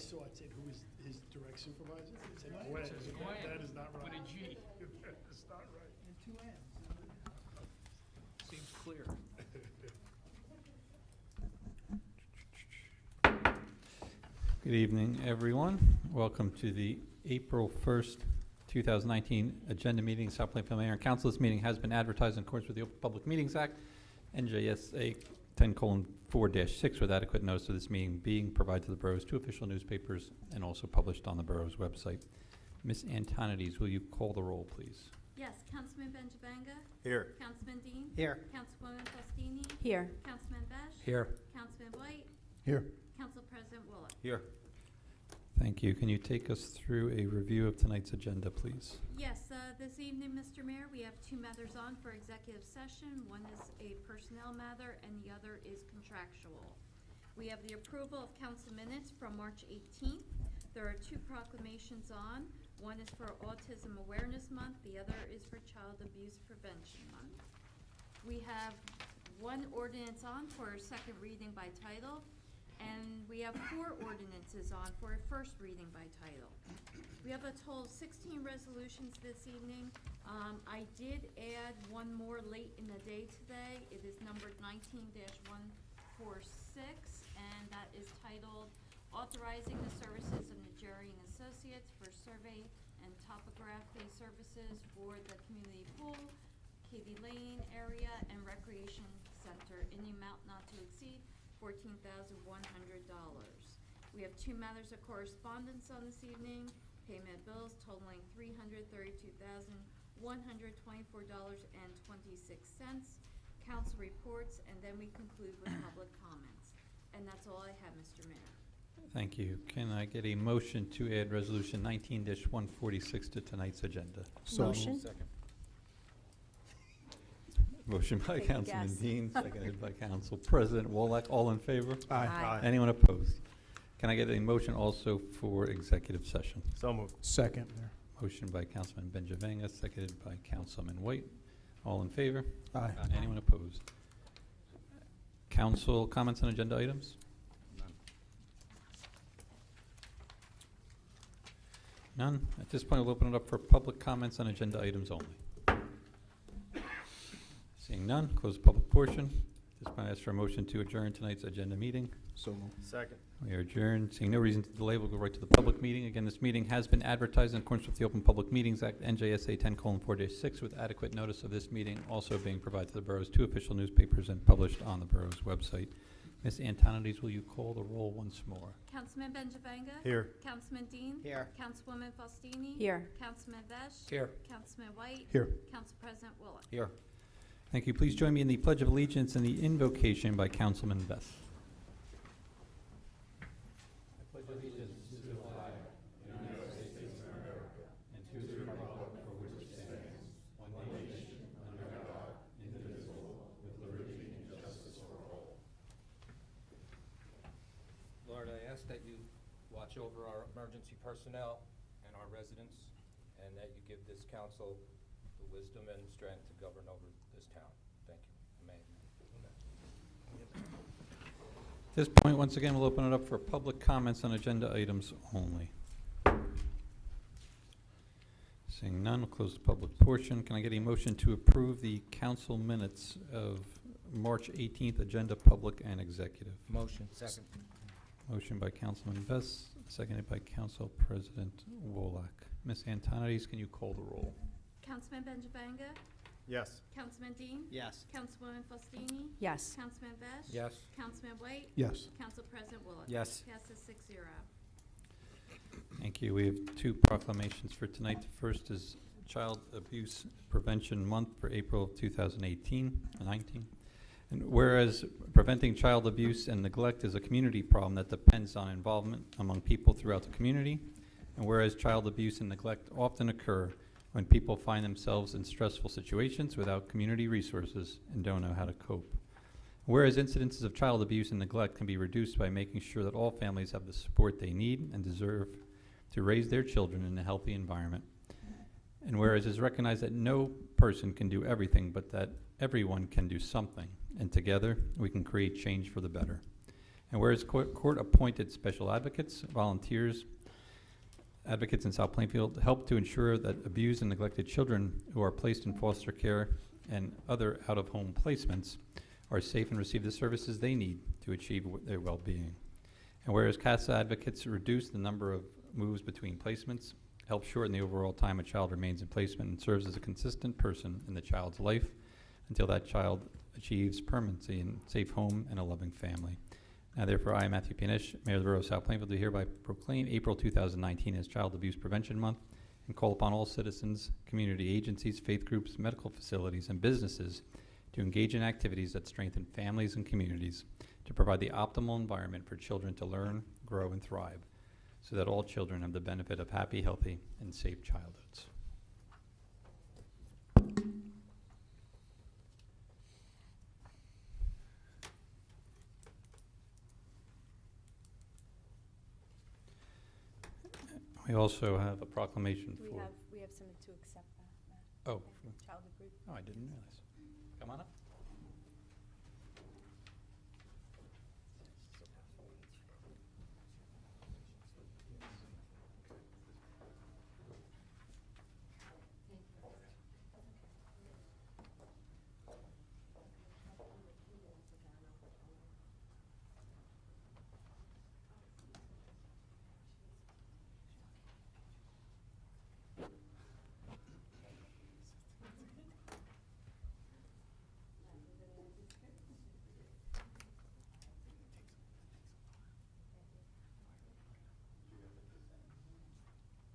saw it said who is his direct supervisor. It said Gwen. That is not right. With a G. That is not right. And 2 M's. Seems clear. Good evening, everyone. Welcome to the April 1st, 2019 agenda meeting, South Plainfield Mayor and Council. This meeting has been advertised in accordance with the Open Public Meetings Act, NJSA 10:4-6, with adequate notice of this meeting being provided to the borough's 2 official newspapers and also published on the borough's website. Ms. Antonides, will you call the roll, please? Yes, Councilman Benjavanga? Here. Councilman Dean? Here. Councilwoman Faustini? Here. Councilman Besh? Here. Councilman White? Here. Council President Willock? Here. Thank you. Can you take us through a review of tonight's agenda, please? Yes, this evening, Mr. Mayor, we have 2 matters on for executive session. One is a personnel matter and the other is contractual. We have the approval of council minutes from March 18th. There are 2 proclamations on. One is for Autism Awareness Month. The other is for Child Abuse Prevention Month. We have 1 ordinance on for a second reading by title, and we have 4 ordinances on for a first reading by title. We have a total of 16 resolutions this evening. I did add 1 more late in the day today. It is numbered 19-146, and that is titled Authorizing the Services of Nigerian Associates for Survey and Topography Services for the Community Pool, Katy Lane area, and Recreation Center in the amount not to exceed $14,100. We have 2 matters of correspondence on this evening. Payment of bills totaling $332,124.26. Council reports, and then we conclude with public comments. And that's all I have, Mr. Mayor. Thank you. Can I get a motion to add resolution 19-146 to tonight's agenda? Motion. Second. Motion by Take a Councilman guess. Dean, seconded by Council President Wallach. All in favor? Aye. Anyone opposed? Can I get a motion also for executive session? So moved. Second, Mayor. Motion by Councilman Benjavanga, seconded by Councilman White. All in favor? Aye. Anyone opposed? Council comments on agenda items? None? At this point, we'll open it up for public comments on agenda items only. Seeing none, close the public portion. At this point, I ask for a motion to adjourn tonight's agenda meeting. So moved. Second. We are adjourned. Seeing no reason to delay, we'll go right to the public meeting. Again, this meeting has been advertised in accordance with the Open Public Meetings Act, NJSA 10:4-6, with adequate notice of this meeting also being provided to the borough's 2 official newspapers and published on the borough's website. Ms. Antonides, will you call the roll once more? Councilman Benjavanga? Here. Councilman Dean? Here. Councilwoman Faustini? Here. Councilman Besh? Here. Councilman White? Here. Council President Willock? Here. Thank you. Please join me in the Pledge of Allegiance and the invocation by Councilman Best. I pledge allegiance to the flag of the United States of America and to the republic for which it stands, one nation, under God, indivisible, with liberty and justice for all. Lord, I ask that you watch over our emergency personnel and our residents, and that you give this council the wisdom and strength to govern over this town. Thank you. Amen. At this point, once again, we'll open it up for public comments on agenda items only. Seeing none, we'll close the public portion. Can I get a motion to approve the council minutes of March 18th agenda, public and executive? Motion. Second. Motion by Councilman Best, seconded by Council President Wallach. Ms. Antonides, can you call the roll? Councilman Benjavanga? Yes. Councilman Dean? Yes. Councilwoman Faustini? Yes. Councilman Besh? Yes. Councilman White? Yes. Council President Willock? Yes. Passes 6-0. Thank you. We have 2 proclamations for tonight. The first is Child Abuse Prevention Month for April of 2018-19. And whereas preventing child abuse and neglect is a community problem that depends on involvement among people throughout the community, and whereas child abuse and neglect often occur when people find themselves in stressful situations without community resources and don't know how to cope. Whereas incidences of child abuse and neglect can be reduced by making sure that all families have the support they need and deserve to raise their children in a healthy environment. And whereas it's recognized that no person can do everything, but that everyone can do something, and together we can create change for the better. And whereas court-appointed special advocates, volunteers, advocates in South Plainfield help to ensure that abused and neglected children who are placed in foster care and other out-of-home placements are safe and receive the services they need to achieve their well-being. And whereas CASA advocates reduce the number of moves between placements, help shorten the overall time a child remains in placement, and serves as a consistent person in the child's life until that child achieves permanency in a safe home and a loving family. Now therefore, I, Matthew Pianish, Mayor of the Borough of South Plainfield, do hereby proclaim April 2019 as Child Abuse Prevention Month and call upon all citizens, community agencies, faith groups, medical facilities, and businesses to engage in activities that strengthen families and communities to provide the optimal environment for children to learn, grow, and thrive so that all children have the benefit of happy, healthy, and safe childhoods. We also have a proclamation We for... have someone to accept that. Oh. Child abuse. Oh, I didn't realize. Come on up.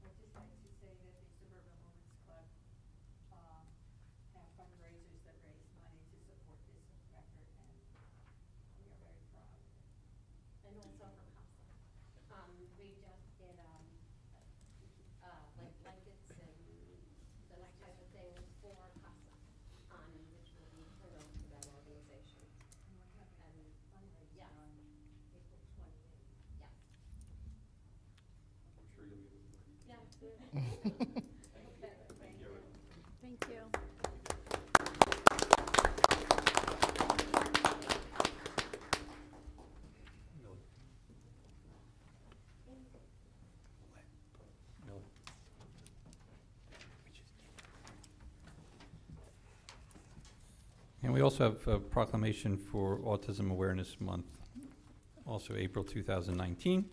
I'd just like to say that the Suburban Women's Club have fundraisers that raise money to support this effort, and we are very proud of it. And also for CASA. We just did, like blankets and those type of things for CASA, which will be turned over to that organization. And we're having a fundraiser Yes. on April 28th. Yes. I'm sure you'll be able to. Yeah. Thank you. And we also have a proclamation for Autism Awareness Month, also April 2019.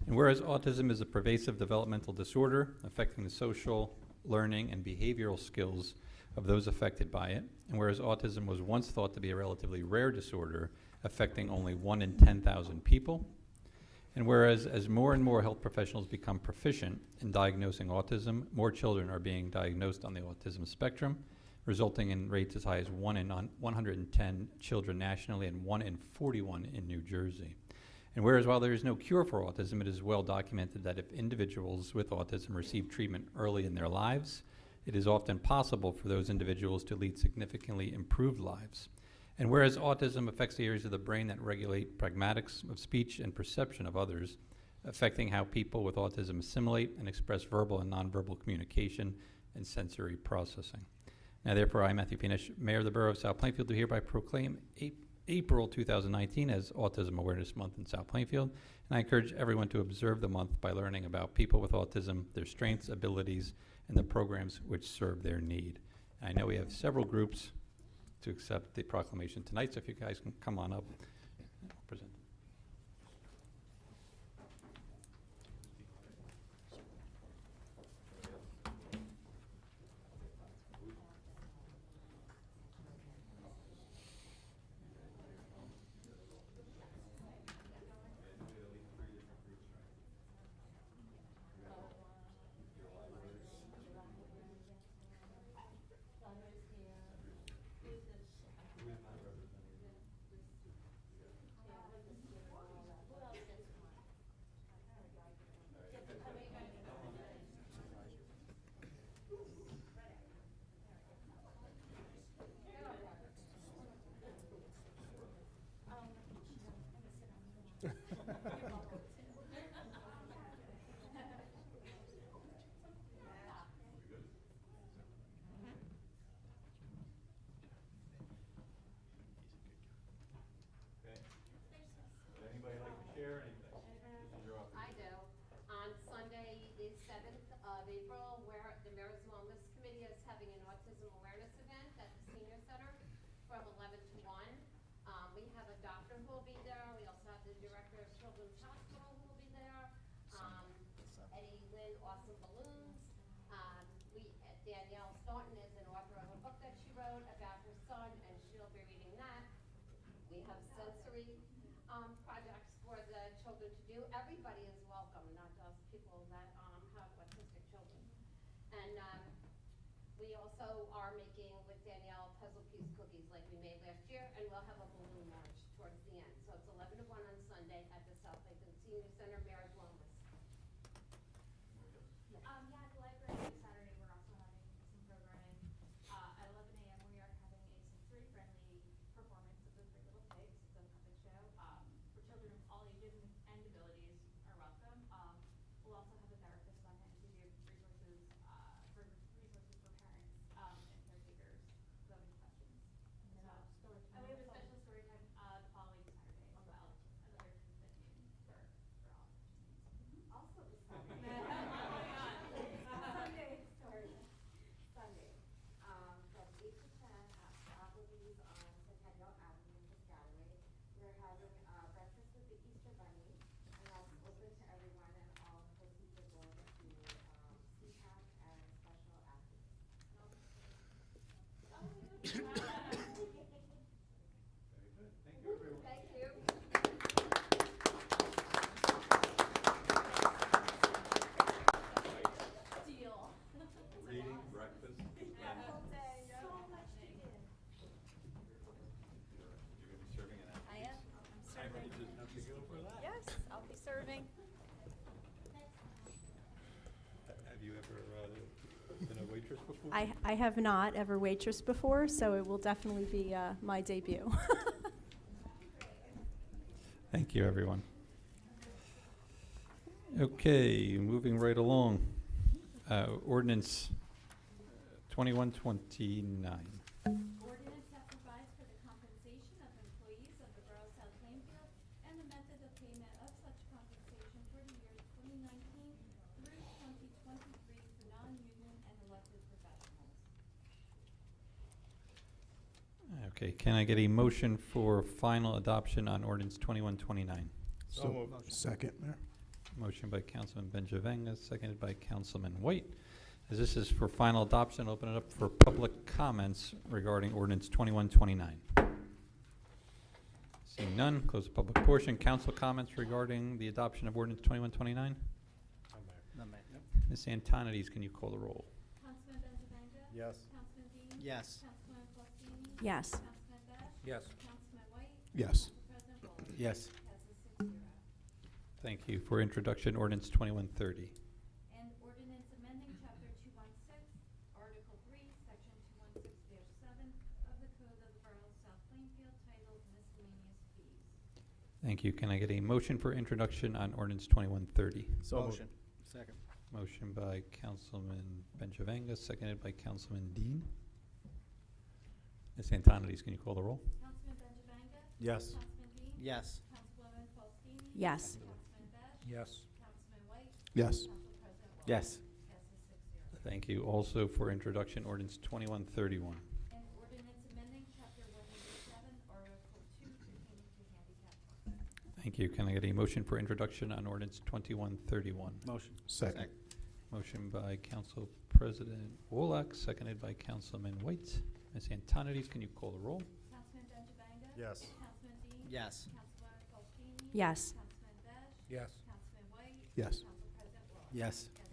And whereas autism is a pervasive developmental disorder affecting the social, learning, and behavioral skills of those affected by it, and whereas autism was once thought to be a relatively rare disorder affecting only 1 in 10,000 people, and whereas as more and more health professionals become proficient in diagnosing autism, more children are being diagnosed on the autism spectrum, resulting in rates as high as 1 in 110 children nationally and 1 in 41 in New Jersey. And whereas while there is no cure for autism, it is well documented that if individuals with autism receive treatment early in their lives, it is often possible for those individuals to lead significantly improved lives. And whereas autism affects the areas of the brain that regulate pragmatics of speech and perception of others, affecting how people with autism assimilate and express verbal and nonverbal communication and sensory processing. Now therefore, I, Matthew Pianish, Mayor of the Borough of South Plainfield, do hereby proclaim April 2019 as Autism Awareness Month in South Plainfield, and I encourage everyone to observe the month by learning about people with autism, their strengths, abilities, and the programs which serve their need. And I know we have several groups to accept the proclamation tonight, so if you guys can come on up and present. director of Children's Hospital who will be there. Eddie Lynn, Awesome Balloons. Danielle Staunton is an author of a book that she wrote about her son, and she'll be reading that. We have sensory projects for the children to do. Everybody is welcome, not just people that have autistic children. And we also are making with Danielle puzzle piece cookies like we made last year, and we'll have a balloon launch towards the end. So it's 11 to 1 on Sunday at the South Lakeland Senior Center, Mayor's Wellness. Yeah, at the library Saturday, we're also having some programming. At 11 a.m., we are having a sensory-friendly performance of the Three Little Pigs. It's a puppet show. For children of all ages and abilities are welcome. We'll also have a therapist on hand to give resources for parents and caretakers who have any questions. And we have a special story time the following Saturday as well. Another venue for all needs. Also this Sunday. Sunday story. Sunday. From 8 to 10 at Applebee's on Centennial Avenue in Piscataway. We're having breakfast with the Easter Bunny, and that's open to everyone, and all proceeds are going to CPAC and special athletes. Thank you. Deal. Reading, breakfast, and So much to do. you're gonna be serving an I am. I'm serving. Have to go for that. Yes, I'll be serving. Have you ever been a waitress before? I have not ever waitressed before, so it will definitely be my debut. Thank you, everyone. Okay, moving right along. Ordinance 2129. Ordinance that provides for the compensation of employees of the Borough of South Plainfield and the method of payment of such compensation for the years 2019 through 2023 for non-union and elected professionals. Okay, can I get a motion for final adoption on ordinance 2129? So moved. Second, Mayor. Motion by Councilman Benjavanga, seconded by Councilman White. As this is for final adoption, open it up for public comments regarding ordinance 2129. Seeing none, close the public portion. Council comments regarding the adoption of ordinance 2129? Ms. Antonides, can you call the roll? Councilman Benjavanga? Yes. Councilman Dean? Yes. Councilman Faustini? Yes. Councilman Bash? Yes. Councilman White? Yes. Council President Bowles? Yes. Passes 6-0. Thank you. For introduction, ordinance 2130. And ordinance amending Chapter 216, Article 3, Section 216-7 of the Code of the Borough of South Plainfield titled Miscellaneous Fees. Thank you. Can I get a motion for introduction on ordinance 2130? Motion. Second. Motion by Councilman Benjavanga, seconded by Councilman Dean. Ms. Antonides, can you call the roll? Councilman Benjavanga? Yes. Councilman Dean? Yes. Councilwoman Faustini? Yes. Councilman Bash? Yes. Councilman White? Yes. Council President Bowles? Yes. Passes 6-0. Thank you. Also for introduction, ordinance 2131. And ordinance amending Chapter 187, Article 2 pertaining to handicap parking. Thank you. Can I get a motion for introduction on ordinance 2131? Motion. Second. Motion by Council President Wolak, seconded by Councilman White. Ms. Antonides, can you call the roll? Councilman Benjavanga? Yes. Councilman Dean? Yes. Councilwoman Faustini? Yes. Councilman Bash? Yes. Councilman White? Yes. Council President Bowles? Yes. Passes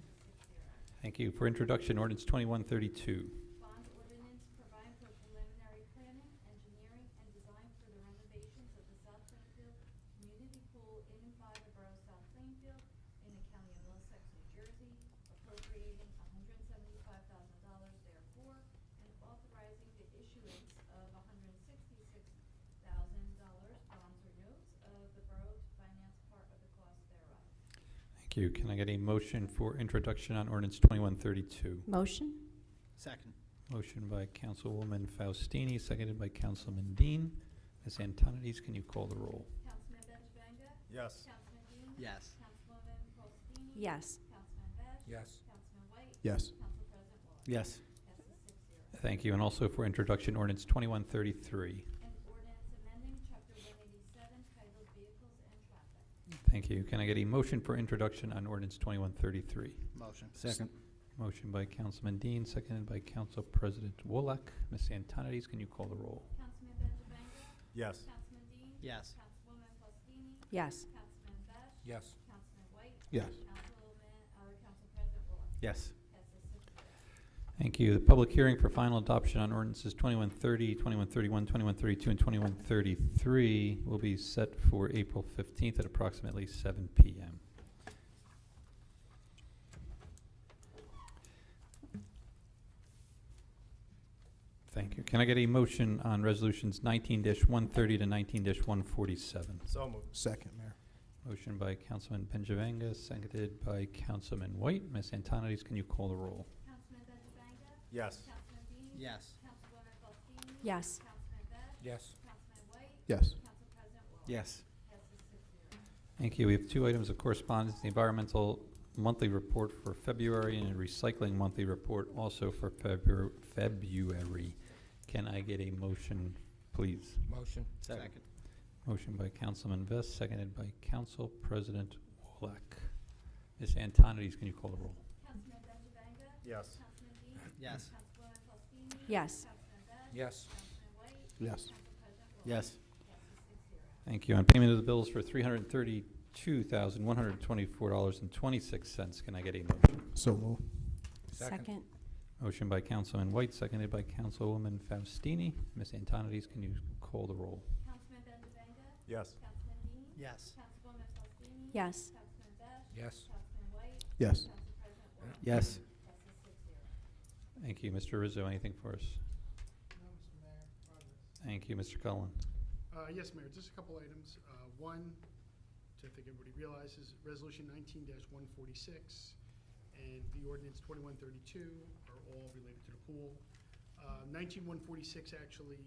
6-0. Thank you. For introduction, ordinance 2132. Bond ordinance providing for preliminary planning, engineering, and design for the renovations of the South Plainfield Community Pool in and by the Borough of South Plainfield in the County of Middlesex, New Jersey, appropriating $175,000 therefore, and authorizing the issuance of $166,000 bonds or notes of the borough to finance part of the cost thereof. Thank you. Can I get a motion for introduction on ordinance 2132? Motion? Second. Motion by Councilwoman Faustini, seconded by Councilman Dean. Ms. Antonides, can you call the roll? Councilman Benjavanga? Yes. Councilman Dean? Yes. Councilwoman Faustini? Yes. Councilman Bash? Yes. Councilman White? Yes. Council President Bowles? Yes. Passes 6-0. Thank you. And also for introduction, ordinance 2133. An ordinance amending Chapter 187 titled Vehicles and Traffic. Thank you. Can I get a motion for introduction on ordinance 2133? Motion. Second. Motion by Councilman Dean, seconded by Council President Wolak. Ms. Antonides, can you call the roll? Councilman Benjavanga? Yes. Councilman Dean? Yes. Councilwoman Faustini? Yes. Councilman Besh? Yes. Councilman White? Yes. Council President Wolf? Yes. Passes 6-0. Thank you. The public hearing for final adoption on ordinances 2130, 2131, 2132, and 2133 will be set for April 15th at approximately 7 p.m. Thank you. Can I get a motion on resolutions 19-130 to 19-147? So moved. Second, Mayor. Motion by Councilman Benjavanga, seconded by Councilman White. Ms. Antonides, can you call the roll? Councilman Benjavanga? Yes. Councilman Dean? Yes. Councilwoman Faustini? Yes. Councilman Besh? Yes. Councilman White? Yes. Council President Wolf? Yes. Passes 6-0. Thank you. We have two items of correspondence, the environmental monthly report for February and a recycling monthly report also for February. Can I get a motion, please? Motion. Second. Motion by Councilman Vest, seconded by Council President Wolak. Ms. Antonides, can you call the roll? Councilman Benjavanga? Yes. Councilman Dean? Yes. Councilwoman Faustini? Yes. Councilman Besh? Yes. Councilman White? Yes. Council President Wolf? Yes. Passes 6-0. Thank you. On payment of the bills for $332,124.26, can I get a motion? So moved. Second. Motion by Councilman White, seconded by Councilwoman Faustini. Ms. Antonides, can you call the roll? Councilman Benjavanga? Yes. Councilman Dean? Yes. Councilwoman Faustini? Yes. Councilman Besh? Yes. Councilman White? Yes. Council President Wolf? Yes. Passes 6-0. Thank you. Mr. Rizzo, anything for us? No, Mr. Mayor, progress. Thank you. Mr. Cullen. Yes, Mayor, just a couple items. One, which I think everybody realizes, Resolution 19-146 and the ordinance 2132 are all related to the pool. 19-146 actually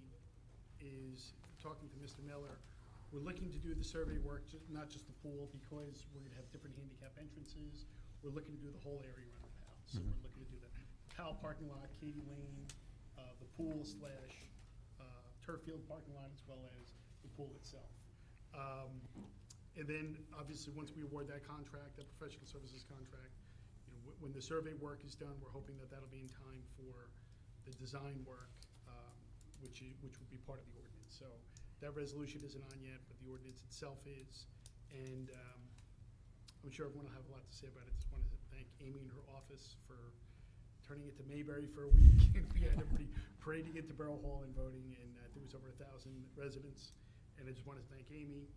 is, talking to Mr. Miller, we're looking to do the survey work, not just the pool, because we're gonna have different handicap entrances. We're looking to do the whole area around the PAL. So we're looking to do the PAL parking lot, Katie Lane, the pool / turf field parking lot, as well as the pool itself. And then, obviously, once we award that contract, that professional services contract, you know, when the survey work is done, we're hoping that that'll be in time for the design work, which would be part of the ordinance. So that resolution isn't on yet, but the ordinance itself is. And I'm sure everyone will have a lot to say about it. Just wanted to thank Amy and her office for turning it to Mayberry for a week. And we had everybody parading into Borough Hall and voting, and I think it was over 1,000 residents. And I just wanted to thank Amy.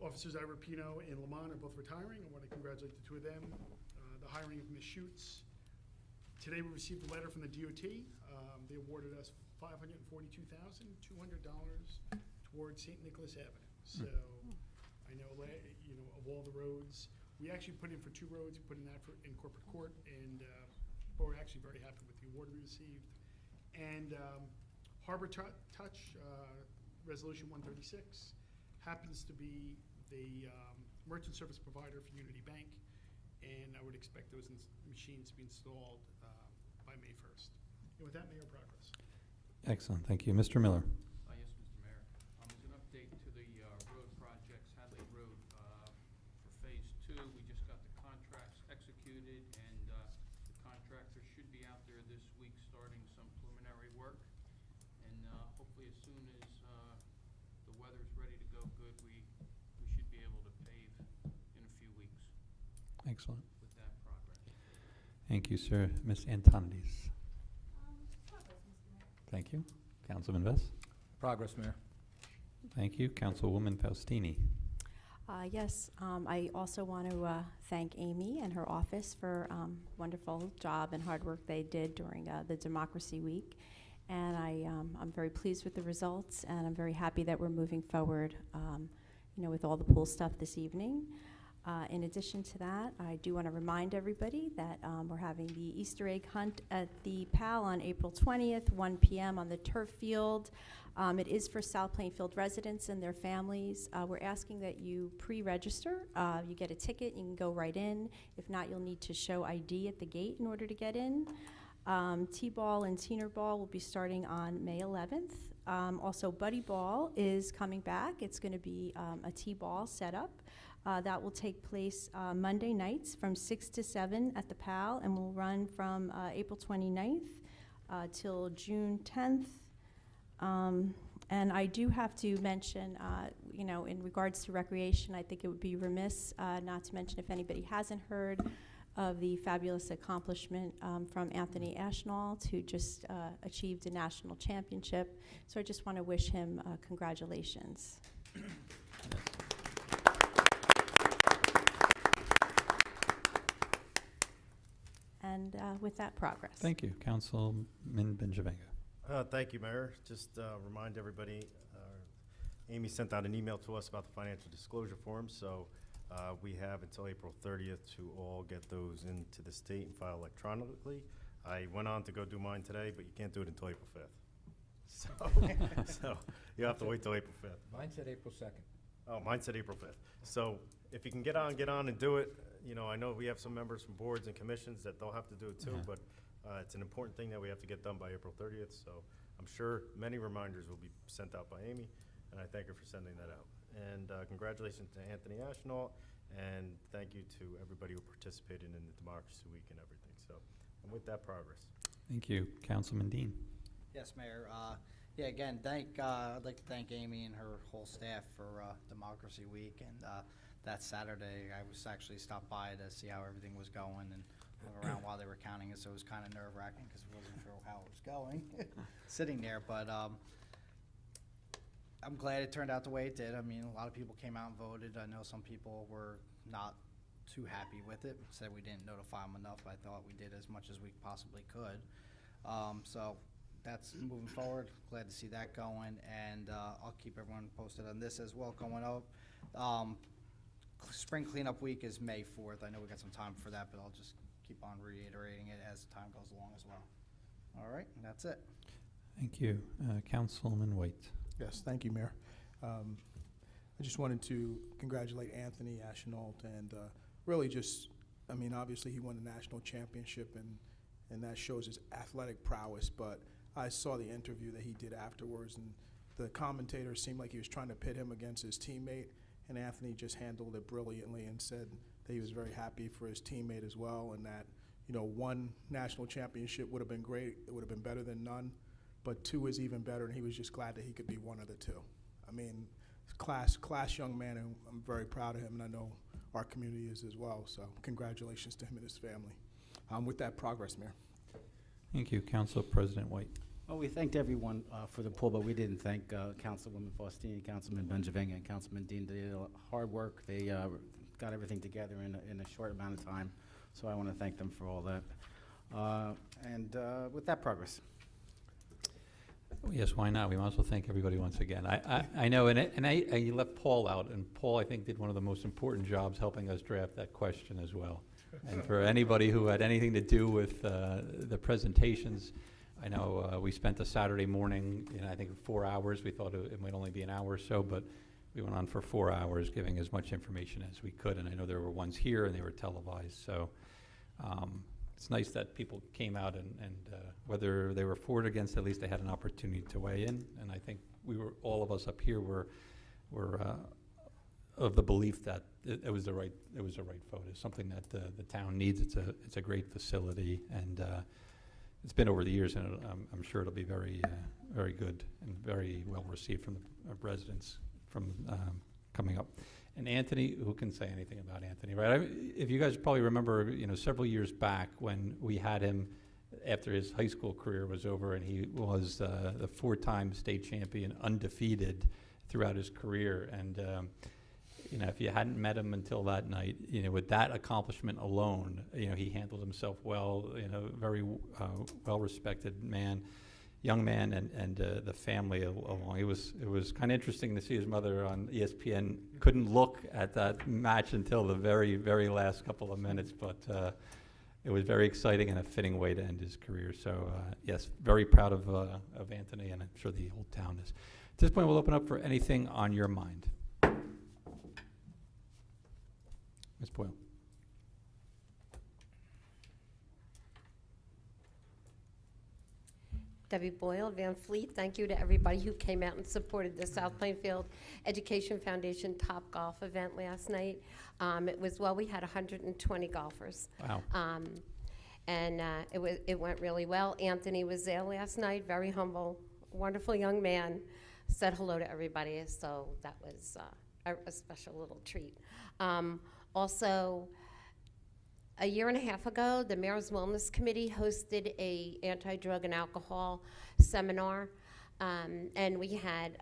Officers Ira Pino and Lamont are both retiring. I want to congratulate the two of them. The hiring of Ms. Schutz. Today we received a letter from the DOT. They awarded us $542,200 towards St. Nicholas Avenue. So I know, you know, of all the roads, we actually put in for 2 roads. We put in that in corporate court, and but we're actually very happy with the award we received. And Harbor Touch, Resolution 136, happens to be the merchant service provider for Unity Bank, and I would expect those machines to be installed by May 1st. And with that, Mayor, progress. Excellent. Thank you. Mr. Miller. Yes, Mr. Mayor. As an update to the road projects, Hadley Road for Phase 2, we just got the contracts executed, and the contractor should be out there this week starting some preliminary work. And hopefully as soon as the weather's ready to go good, we should be able to pave in a few weeks Excellent. with that progress. Thank you, sir. Ms. Antonides. Progress, Mr. Mayor. Thank you. Councilman Vest. Progress, Mayor. Thank you. Councilwoman Faustini. Yes, I also want to thank Amy and her office for wonderful job and hard work they did during the Democracy Week. And I'm very pleased with the results, and I'm very happy that we're moving forward, you know, with all the pool stuff this evening. In addition to that, I do want to remind everybody that we're having the Easter egg hunt at the PAL on April 20th, 1 p.m. on the turf field. It is for South Plainfield residents and their families. We're asking that you pre-register. You get a ticket, you can go right in. If not, you'll need to show ID at the gate in order to get in. T-ball and senior ball will be starting on May 11th. Also, Buddy Ball is coming back. It's going to be a T-ball setup. That will take place Monday nights from 6 to 7 at the PAL, and will run from April 29th till June 10th. And I do have to mention, in regards to recreation, I think it would be remiss not to mention, if anybody hasn't heard, of the fabulous accomplishment from Anthony Ashnault, who just achieved a national championship. So I just want to wish him congratulations. And with that, progress. Thank you. Councilman Benjavenga. Thank you, Mayor. Just remind everybody, Amy sent out an email to us about the financial disclosure form, so we have until April 30th to all get those into the state and file electronically. I went on to go do mine today, but you can't do it until April 5th. So you have to wait till April 5th. Mine said April 2nd. Oh, mine said April 5th. So if you can get on and do it. I know we have some members from boards and commissions that they'll have to do it too, but it's an important thing that we have to get done by April 30th. So I'm sure many reminders will be sent out by Amy, and I thank her for sending that out. And congratulations to Anthony Ashnault, and thank you to everybody who participated in the Democracy Week and everything. So, and with that, progress. Thank you. Councilman Dean. Yes, Mayor. Again, I'd like to thank Amy and her whole staff for Democracy Week. And that Saturday, I was actually stopped by to see how everything was going and look around while they were counting it. So it was kind of nerve-wracking because I wasn't sure how it was going sitting there. But I'm glad it turned out the way it did. I mean, a lot of people came out and voted. I know some people were not too happy with it, said we didn't notify them enough. I thought we did as much as we possibly could. So that's moving forward. Glad to see that going, and I'll keep everyone posted on this as well going up. Spring cleanup week is May 4th. I know we got some time for that, but I'll just keep on reiterating it as time goes along as well. All right, and that's it. Thank you. Councilman White. Yes, thank you, Mayor. I just wanted to congratulate Anthony Ashnault and really just, obviously he won the national championship and that shows his athletic prowess, but I saw the interview that he did afterwards, and the commentator seemed like he was trying to pit him against his teammate, and Anthony just handled it brilliantly and said that he was very happy for his teammate as well, and that, one national championship would have been great. It would have been better than none, but 2 is even better, and he was just glad that he could be one of the 2. Class young man, and I'm very proud of him, and I know our community is as well, so congratulations to him and his family. With that, progress, Mayor. Thank you. Council President White. Well, we thanked everyone for the poll, but we didn't thank Councilwoman Faustini, Councilman Benjavenga, and Councilman Dean. They did hard work. They got everything together in a short amount of time, so I want to thank them for all that. And with that, progress. Yes, why not? We might as well thank everybody once again. I know, and I left Paul out, and Paul, I think, did one of the most important jobs helping us draft that question as well. And for anybody who had anything to do with the presentations, I know we spent a Saturday morning, I think 4 hours. We thought it might only be an hour or so, but we went on for 4 hours giving as much information as we could. And I know there were ones here and they were televised. So it's nice that people came out and whether they were for or against, at least they had an opportunity to weigh in. And I think all of us up here were of the belief that it was the right vote. It's something that the town needs. It's a great facility, and it's been over the years, and I'm sure it'll be very very good and very well received from the residents from coming up. And Anthony, who can say anything about Anthony, right? If you guys probably remember, several years back when we had him after his high school career was over, and he was the 4-time state champion, undefeated throughout his career. And if you hadn't met him until that night, with that accomplishment alone, he handled himself well. Very well-respected man. Young man, and the family along. It was kind of interesting to see his mother on ESPN. Couldn't look at that match until the very, very last couple of minutes, but it was very exciting and a fitting way to end his career. So yes, very proud of Anthony, and I'm sure the whole town is. At this point, we'll open up for anything on your mind. Ms. Boyle. Debbie Boyle, Van Fleet. Thank you to everybody who came out and supported the South Plainfield Education Foundation Top Golf event last night. It was, well, we had 120 golfers. Wow. And it went really well. Anthony was there last night, very humble, wonderful young man. Said hello to everybody, so that was a special little treat. Also, a year and a half ago, the Mayor's Wellness Committee hosted a anti-drug and alcohol seminar, and we had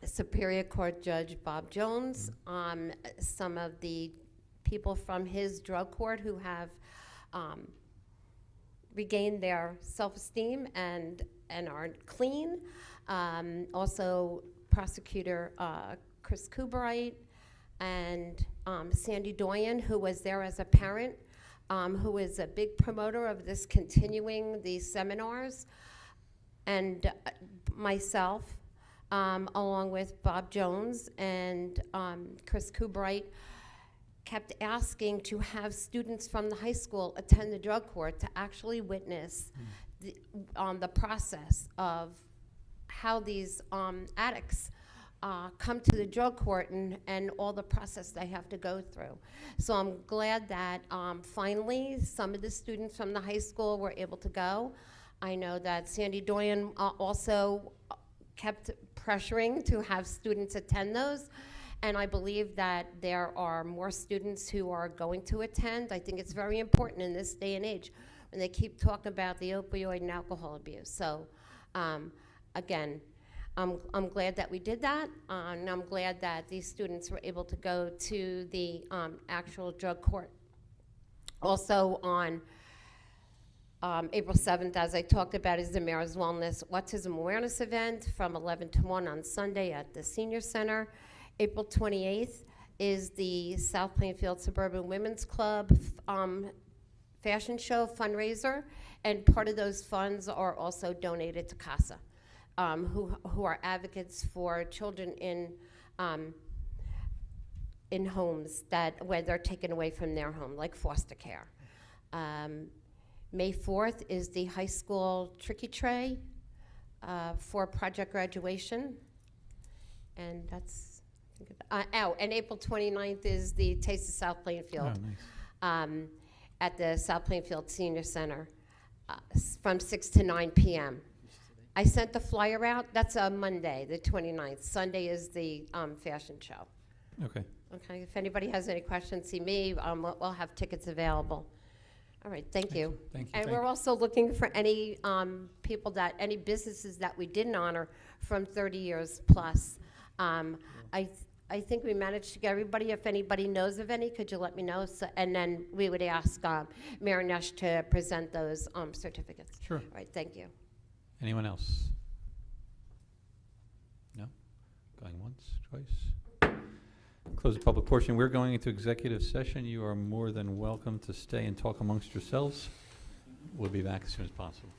Superior Court Judge Bob Jones, some of the people from his drug court who have regained their self-esteem and are clean. Also, Prosecutor Chris Kubright and Sandy Doyen, who was there as a parent, who is a big promoter of this continuing these seminars, and myself, along with Bob Jones and Chris Kubright, kept asking to have students from the high school attend the drug court to actually witness the process of how these addicts come to the drug court and all the process they have to go through. So I'm glad that finally some of the students from the high school were able to go. I know that Sandy Doyen also kept pressuring to have students attend those, and I believe that there are more students who are going to attend. I think it's very important in this day and age when they keep talking about the opioid and alcohol abuse. So again, I'm glad that we did that, and I'm glad that these students were able to go to the actual drug court. Also on April 7th, as I talked about, is the Mayor's Wellness Autism Awareness Event from 11 to 1 on Sunday at the Senior Center. April 28th is the South Plainfield Suburban Women's Club fashion show fundraiser, and part of those funds are also donated to CASA, who are advocates for children in homes where they're taken away from their home, like foster care. May 4th is the high school tricky tray for project graduation, and that's and April 29th is the Taste of South Plainfield at the South Plainfield Senior Center from 6 to 9 p.m. I sent the flyer out. That's a Monday, the 29th. Sunday is the fashion show. Okay. Okay, if anybody has any questions, see me. We'll have tickets available. All right, thank you. Thank you. And we're also looking for any any businesses that we didn't honor from 30 years plus. I think we managed to get everybody. If anybody knows of any, could you let me know? So, and then we would ask Mayor Nesh to present those certificates. Sure. All right, thank you. Anyone else? No? Going once, twice? Close the public portion. We're going into executive session. You are more than welcome to stay and talk amongst yourselves. We'll be back as soon as possible.